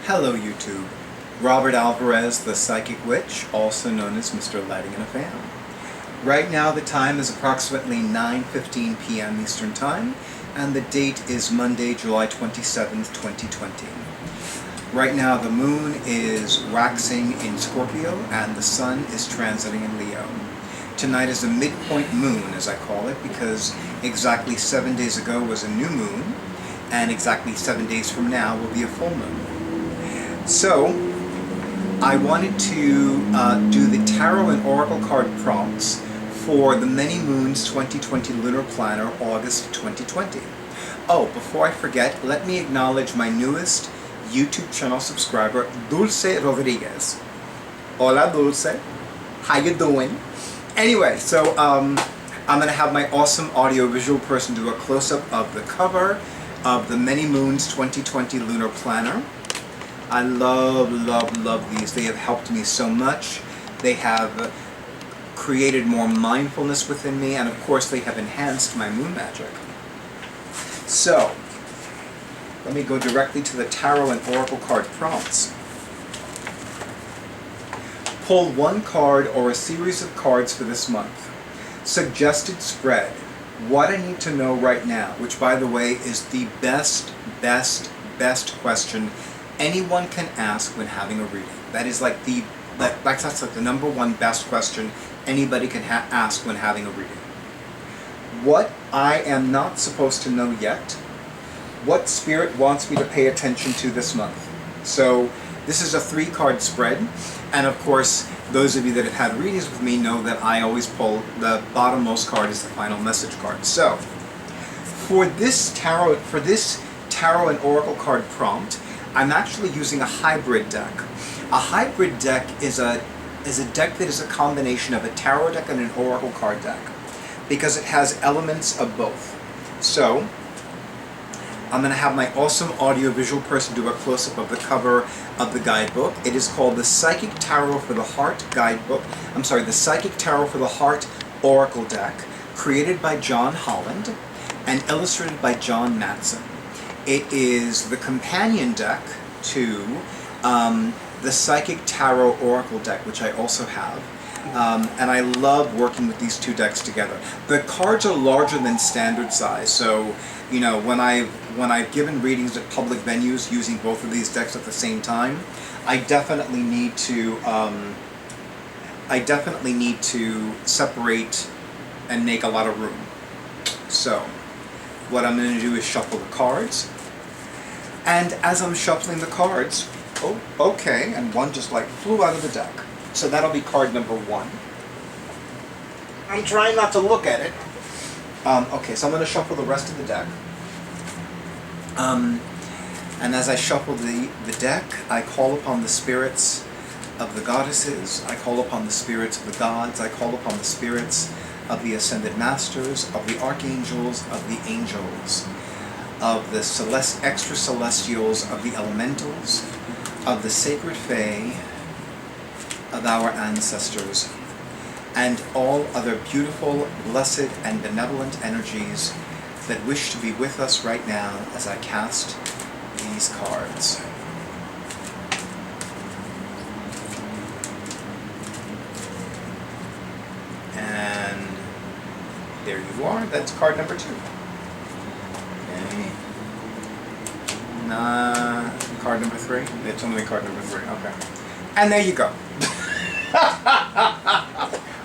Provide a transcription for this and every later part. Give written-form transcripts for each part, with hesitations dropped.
Hello YouTube, Robert Alvarez, the Psychic Witch, also known as Mr. Lighting in a Fan. Right now the time is approximately 9:15 p.m. Eastern Time, and the date is Monday, July 27th, 2020. Right now the moon is waxing in Scorpio and the sun is transiting in Leo. Tonight is a midpoint moon, as I call it, because exactly 7 days ago was a new moon, and exactly 7 days from now will be a full moon. So, I wanted to do the Tarot and Oracle card prompts for the Many Moons 2020 Lunar Planner, August 2020. Oh, before I forget, let me acknowledge my newest YouTube channel subscriber, Dulce Rodriguez. Hola Dulce, how you doing? Anyway, so I'm going to have my awesome audio-visual person do a close-up of the cover of the Many Moons 2020 Lunar Planner. I love these. They have helped me so much. They have created more mindfulness within me, and of course they have enhanced my moon magic. So, let me go directly to the Tarot and Oracle card prompts. Pull one card or a series of cards for this month. Suggested spread. What I need to know right now, which by the way is the best question anyone can ask when having a reading. That is like that's like the number one best question anybody can ask when having a reading. What I am not supposed to know yet, what Spirit wants me to pay attention to this month. So this is a 3-card spread, and of course those of you that have had readings with me know that I always pull the bottommost card as the final message card. So for this tarot and Oracle card prompt, I'm actually using a hybrid deck. A hybrid deck is a deck that is a combination of a tarot deck and an oracle card deck, because it has elements of both. So I'm going to have my awesome audio-visual person do a close-up of the cover of the guidebook. It is called the Psychic Tarot for the Heart Guidebook. The Psychic Tarot for the Heart Oracle Deck, created by John Holland and illustrated by John Matson. It is the companion deck to the Psychic Tarot Oracle deck, which I also have. And I love working with these two decks together. The cards are larger than standard size, so you know, when I've given readings at public venues using both of these decks at the same time, I definitely need to separate and make a lot of room. So what I'm going to do is shuffle the cards, and as I'm shuffling the cards, oh, okay, and one just like flew out of the deck. So that'll be card number 1. I'm trying not to look at it. Okay, so I'm going to shuffle the rest of the deck. And as I shuffle the deck, I call upon the spirits of the goddesses, I call upon the spirits of the gods, I call upon the spirits of the ascended masters, of the archangels, of the angels, of the extra celestials, of the elementals, of the sacred fae, of our ancestors, and all other beautiful, blessed, and benevolent energies that wish to be with us right now as I cast these cards. And there you are. That's card number 2. Okay. Card number 3? It's only card number 3. Okay. And there you go.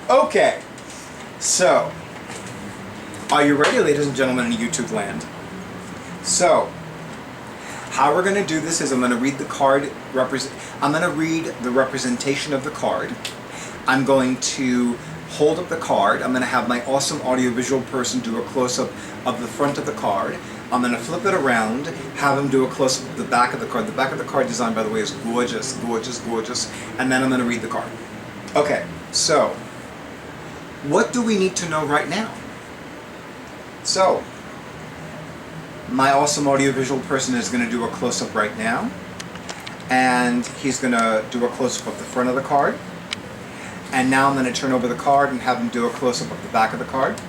Okay. So, are you ready, ladies and gentlemen in YouTube land? So, how we're going to do this is I'm going to read the card. I'm going to read the representation of the card. I'm going to hold up the card. I'm going to have my awesome audiovisual person do a close-up of the front of the card. I'm going to flip it around, have him do a close-up of the back of the card. The back of the card design, by the way, is gorgeous, gorgeous, gorgeous. And then I'm going to read the card. Okay, so what do we need to know right now? So, my awesome audiovisual person is going to do a close-up right now, and he's going to do a close-up of the front of the card, and now I'm going to turn over the card and have him do a close-up of the back of the card.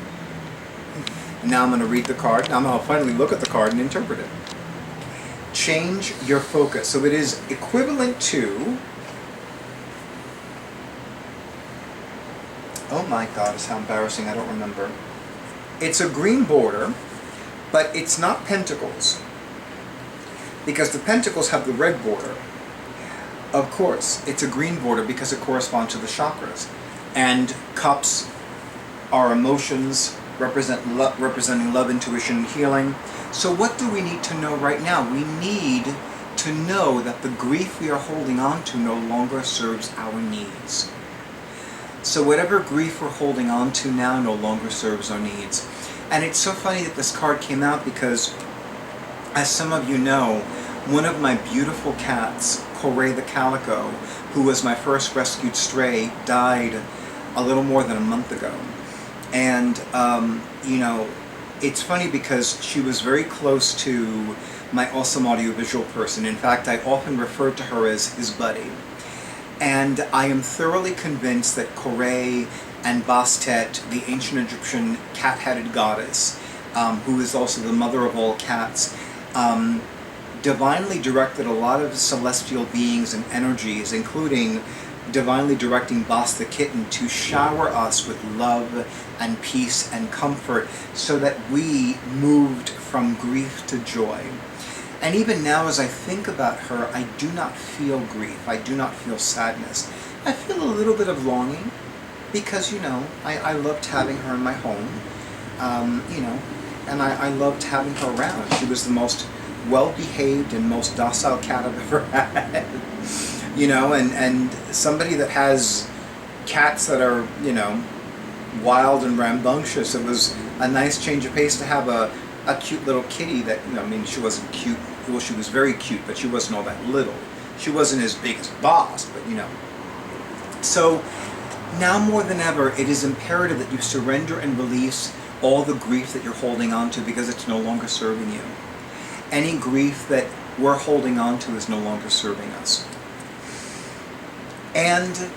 And now I'm going to read the card. Now I'm going to finally look at the card and interpret it. change your focus. So it is equivalent to, oh my God, it's how embarrassing, I don't remember. It's a green border, but it's not pentacles, because the pentacles have the red border. Of course, it's a green border because it corresponds to the chakras. And cups are emotions, representing love, intuition, healing. So what do we need to know right now? We need to know that the grief we are holding on to no longer serves our needs. So whatever grief we're holding on to now no longer serves our needs. And it's so funny that this card came out because, as some of you know, one of my beautiful cats, Corey the Calico, who was my first rescued stray, died a little more than a month ago. And, you know, it's funny because she was very close to my awesome audiovisual person. In fact, I often referred to her as his buddy. And I am thoroughly convinced that Corey and Bastet, the ancient Egyptian cat-headed goddess, who is also the mother of all cats, divinely directed a lot of celestial beings and energies, including divinely directing Bas the kitten to shower us with love and peace and comfort so that we moved from grief to joy. And even now, as I think about her, I do not feel grief. I do not feel sadness. I feel a little bit of longing because, you know, I loved having her in my home, you know, and I loved having her around. She was the most well-behaved and most docile cat I've ever had. You know, and somebody that has cats that are, you know, wild and rambunctious, it was a nice change of pace to have a cute little kitty that, you know, I mean, she wasn't cute, well, she was very cute, but she wasn't all that little. She wasn't as big as Boss, but, you know. So, now more than ever, it is imperative that you surrender and release all the grief that you're holding on to because it's no longer serving you. Any grief that we're holding on to is no longer serving us. And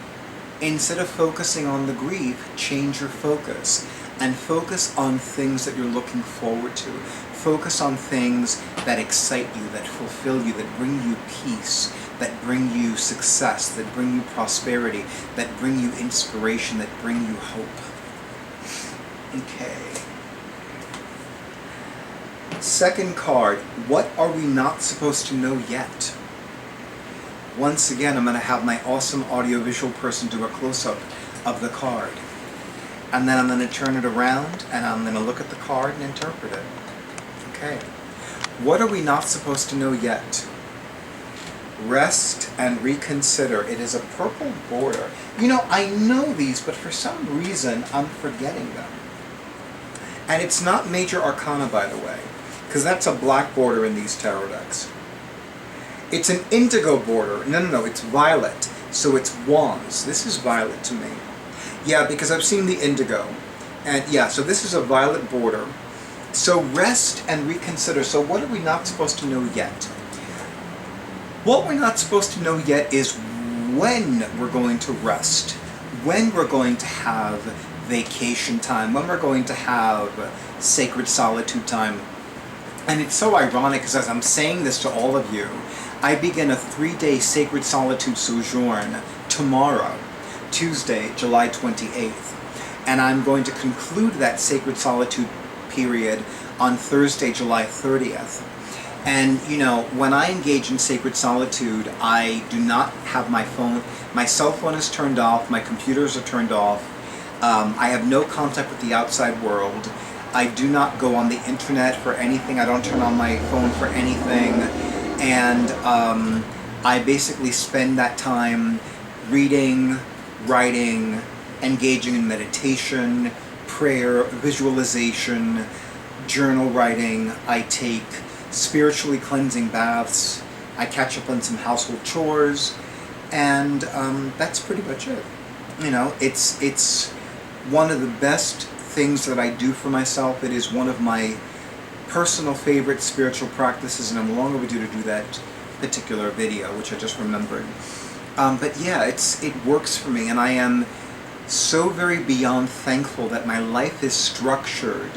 instead of focusing on the grief, change your focus and focus on things that you're looking forward to. Focus on things that excite you, that fulfill you, that bring you peace, that bring you success, that bring you prosperity, that bring you inspiration, that bring you hope. Okay. Second card, what are we not supposed to know yet? Once again, I'm going to have my awesome audiovisual person do a close-up of the card. And then I'm going to turn it around and I'm going to look at the card and interpret it. Okay. What are we not supposed to know yet? Rest and reconsider. It is a purple border. You know, I know these, but for some reason I'm forgetting them. And it's not Major Arcana, by the way, because that's a black border in these tarot decks. It's an indigo border. No, it's violet. So it's wands. This is violet to me. Yeah, because I've seen the indigo. And yeah, so this is a violet border. So rest and reconsider. So what are we not supposed to know yet? What we're not supposed to know yet is when we're going to rest, when we're going to have vacation time, when we're going to have sacred solitude time. And it's so ironic because as I'm saying this to all of you, I begin a 3-day sacred solitude sojourn tomorrow, Tuesday, July 28th. And I'm going to conclude that sacred solitude period on Thursday, July 30th. And, you know, when I engage in sacred solitude, I do not have my phone. My cell phone is turned off. My computers are turned off. I have no contact with the outside world. I do not go on the internet for anything. I don't turn on my phone for anything. And I basically spend that time reading, writing, engaging in meditation, prayer, visualization, journal writing. I take spiritually cleansing baths. I catch up on some household chores, and that's pretty much it. You know, it's one of the best things that I do for myself. It is one of my personal favorite spiritual practices, and I'm long overdue to do that particular video, which I just remembered. But yeah, it works for me, and I am so very beyond thankful that my life is structured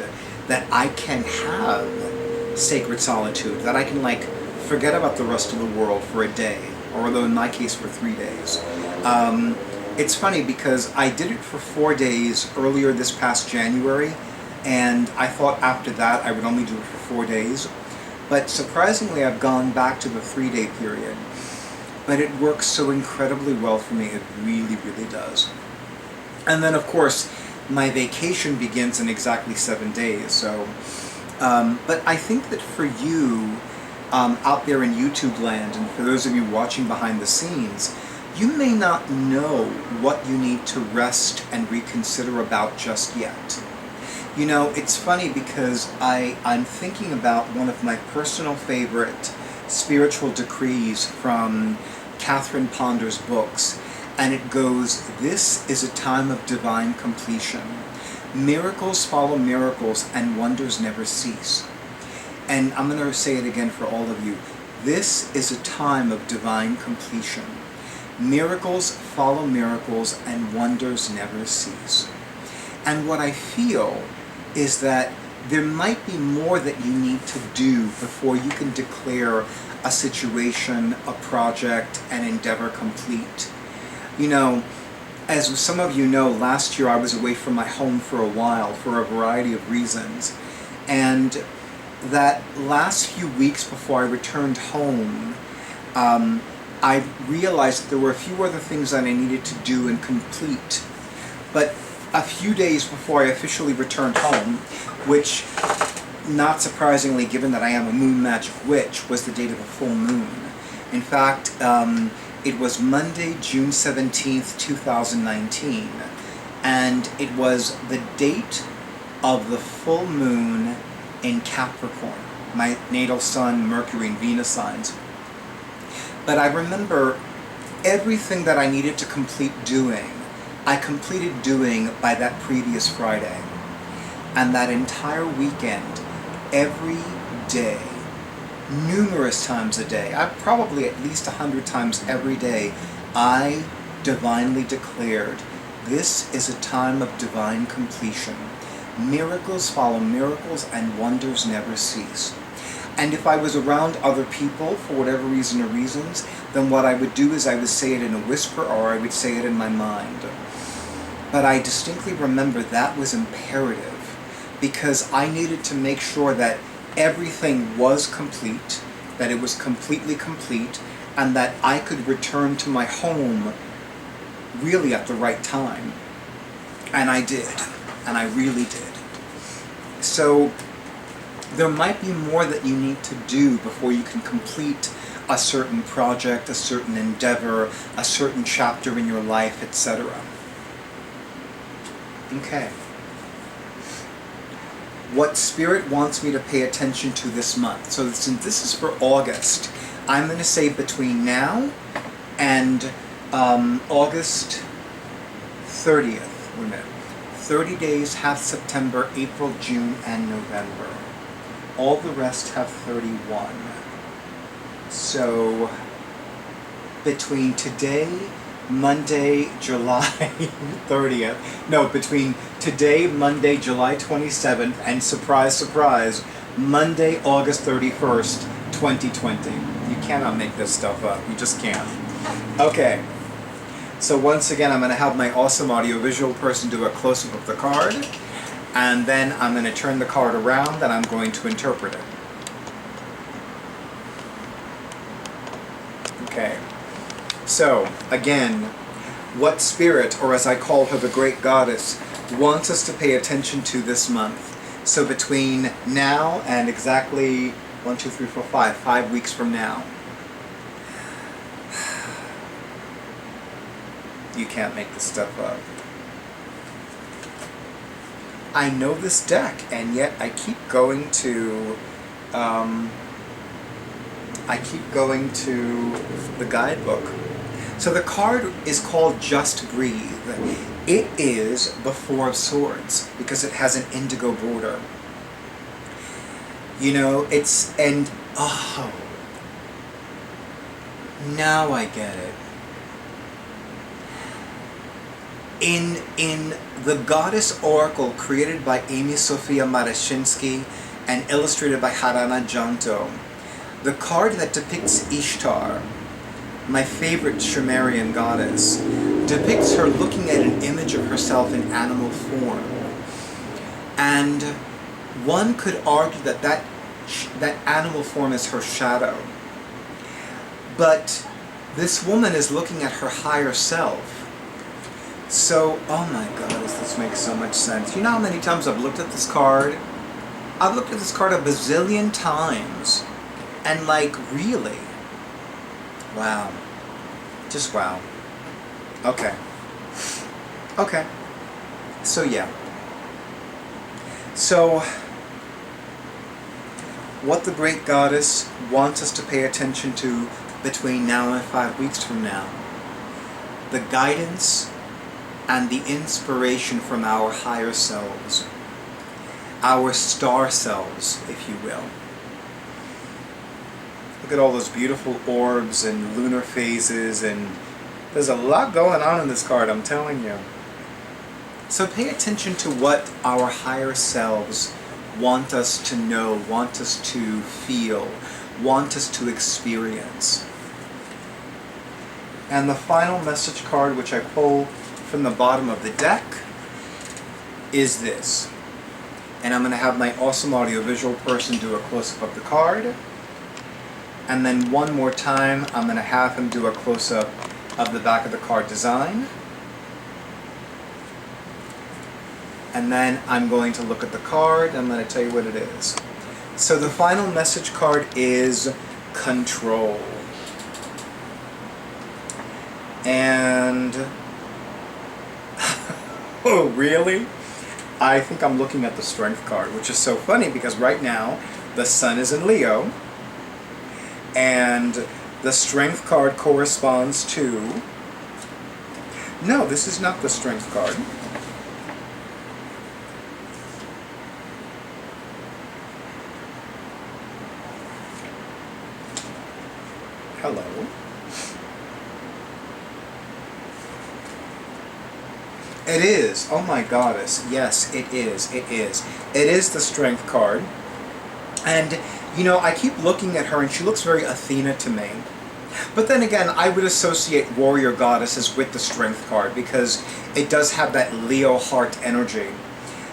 that I can have sacred solitude, that I can like forget about the rest of the world for a day, or although in my case for 3 days. It's funny because I did it for 4 days earlier this past January, and I thought after that I would only do it for 4 days. But surprisingly, I've gone back to the 3-day period. But it works so incredibly well for me, it really, really does. And then of course, my vacation begins in exactly 7 days, so... but I think that for you, out there in YouTube land, and for those of you watching behind the scenes, you may not know what you need to rest and reconsider about just yet. You know, it's funny because I'm thinking about one of my personal favorite spiritual decrees from Catherine Ponder's books, and it goes, "This is a time of divine completion. Miracles follow miracles and wonders never cease." And I'm going to say it again for all of you. This is a time of divine completion. Miracles follow miracles and wonders never cease. And what I feel is that there might be more that you need to do before you can declare a situation, a project, an endeavor complete. You know, as some of you know, last year I was away from my home for a while for a variety of reasons. And that last few weeks before I returned home, I realized that there were a few other things that I needed to do and complete. But a few days before I officially returned home, which, not surprisingly, given that I am a moon magic witch, was the date of a full moon. In fact, it was Monday, June 17th, 2019, and it was the date of the full moon in Capricorn, my natal sun, Mercury, and Venus signs. But I remember everything that I needed to complete doing, I completed doing by that previous Friday. And that entire weekend, every day, numerous times a day, probably at least 100 times every day, I divinely declared, this is a time of divine completion. Miracles follow miracles and wonders never cease. And if I was around other people, for whatever reason or reasons, then what I would do is I would say it in a whisper or I would say it in my mind. But I distinctly remember that was imperative because I needed to make sure that everything was complete, that it was completely complete, and that I could return to my home really at the right time. And I did. And I really did. So there might be more that you need to do before you can complete a certain project, a certain endeavor, a certain chapter in your life, etc. Okay. What Spirit wants me to pay attention to this month. So since this is for August, I'm going to say between now and August 30th. Wait a minute. 30 days have September, April, June, and November. All the rest have 31. So between today, Monday, July 30th, no, between today, Monday, July 27th, and surprise, surprise, Monday, August 31st, 2020. You cannot make this stuff up. You just can't. Okay. So once again, I'm going to have my awesome audiovisual person do a close-up of the card, and then I'm going to turn the card around and I'm going to interpret it. Okay. So, again, what Spirit, or as I call her, the Great Goddess, wants us to pay attention to this month. So between now and exactly 5 weeks from now. You can't make this stuff up. I know this deck, and yet I keep going to the guidebook. So the card is called Just Breathe. It is the Four of Swords because it has an indigo border. You know, oh, now I get it. In the Goddess Oracle created by Amy Sophia Marashinsky and illustrated by Harana Janto, The card that depicts Ishtar, my favorite Sumerian goddess, depicts her looking at an image of herself in animal form. And one could argue that that animal form is her shadow. But this woman is looking at her higher self. So, oh my God, this makes so much sense. You know how many times I've looked at this card? I've looked at this card a bazillion times. And like, really? Wow. Just wow. Okay. Okay. So yeah. So, what the great goddess wants us to pay attention to between now and 5 weeks from now. The guidance and the inspiration from our higher selves. Our star selves, if you will. Look at all those beautiful orbs and lunar phases, and there's a lot going on in this card, I'm telling you. So pay attention to what our higher selves want us to know, want us to feel, want us to experience. And the final message card, which I pulled from the bottom of the deck, is this. And I'm going to have my awesome audiovisual person do a close-up of the card. And then one more time, I'm going to have him do a close-up of the back of the card design. And then I'm going to look at the card, and I'm going to tell you what it is. So the final message card is control. And oh, really? I think I'm looking at the Strength card, which is so funny because right now the Sun is in Leo, and the Strength card corresponds to... No, this is not the Strength card. Hello. It is. Oh my goddess. Yes, it is. It is. It is the Strength card. And, you know, I keep looking at her and she looks very Athena to me. But then again, I would associate warrior goddesses with the Strength card because it does have that Leo heart energy.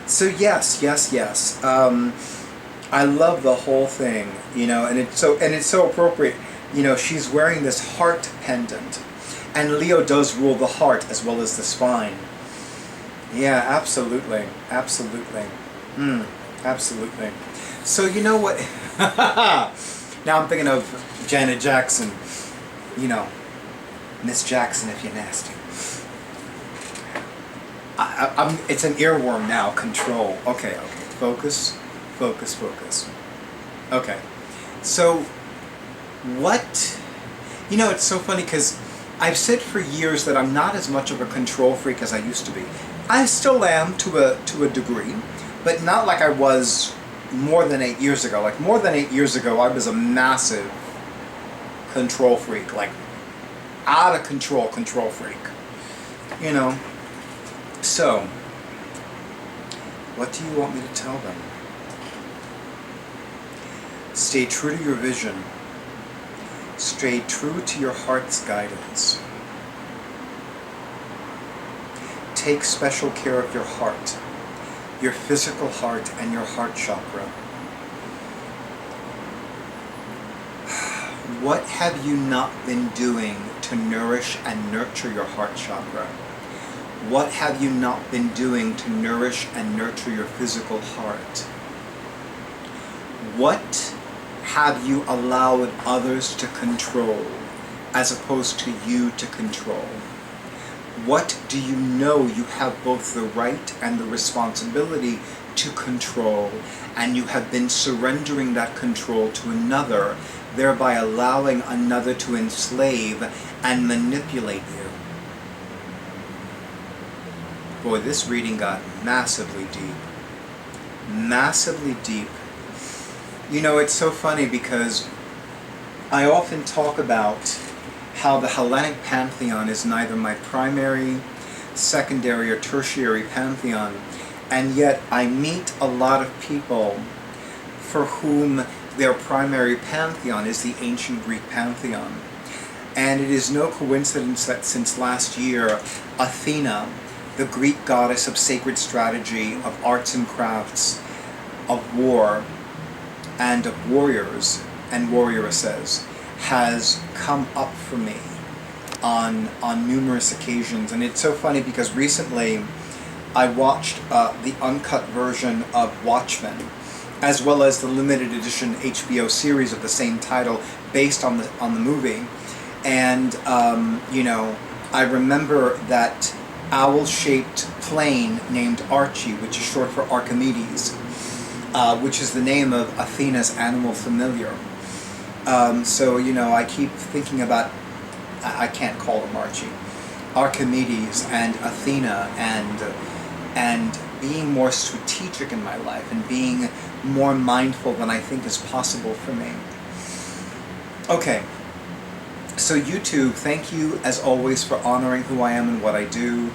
So yes, yes, yes. I love the whole thing, you know, and it's so appropriate. You know, she's wearing this heart pendant. And Leo does rule the heart as well as the spine. Yeah, absolutely. Absolutely. Absolutely. So you know what? Now I'm thinking of Janet Jackson. You know, Miss Jackson if you're nasty. It's an earworm now, control. Okay, okay. Focus, focus, focus. Okay. So, what... You know, it's so funny because I've said for years that I'm not as much of a control freak as I used to be. I still am to a degree, but not like I was more than 8 years ago. Like more than 8 years ago, I was a massive control freak, like out of control control freak. You know. So, what do you want me to tell them? Stay true to your vision. Stay true to your heart's guidance. Take special care of your heart, your physical heart and your heart chakra. What have you not been doing to nourish and nurture your heart chakra? What have you not been doing to nourish and nurture your physical heart? What have you allowed others to control as opposed to you to control? What do you know you have both the right and the responsibility to control, and you have been surrendering that control to another, thereby allowing another to enslave and manipulate you? Boy, this reading got massively deep. Massively deep. You know, it's so funny because I often talk about how the Hellenic pantheon is neither my primary, secondary, or tertiary pantheon, and yet I meet a lot of people for whom their primary pantheon is the ancient Greek pantheon. And it is no coincidence that since last year, Athena, the Greek goddess of sacred strategy, of arts and crafts, of war, and of warriors and warrioresses, has come up for me on numerous occasions. And it's so funny because recently I watched the uncut version of Watchmen, as well as the limited edition HBO series of the same title based on the movie. And I remember that owl-shaped plane named Archie, which is short for Archimedes, which is the name of Athena's animal familiar. So I keep thinking about, I can't call him Archie, Archimedes and Athena, and being more strategic in my life and being more mindful than I think is possible for me. Okay, so YouTube, thank you as always for honoring who I am and what I do.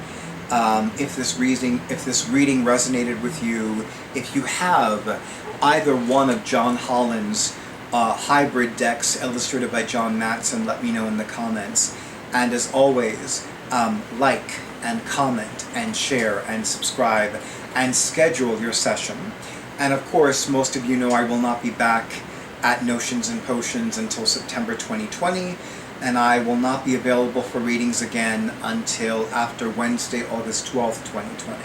If this reading resonated with you, if you have either one of John Holland's hybrid decks illustrated by John Matson, let me know in the comments. And as always, like and comment and share and subscribe and schedule your session. And of course, most of you know I will not be back at Notions and Potions until September 2020, and I will not be available for readings again until after Wednesday, August 12th, 2020.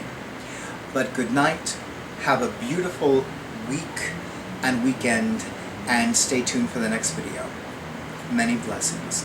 But good night, have a beautiful week and weekend, and stay tuned for the next video. Many blessings.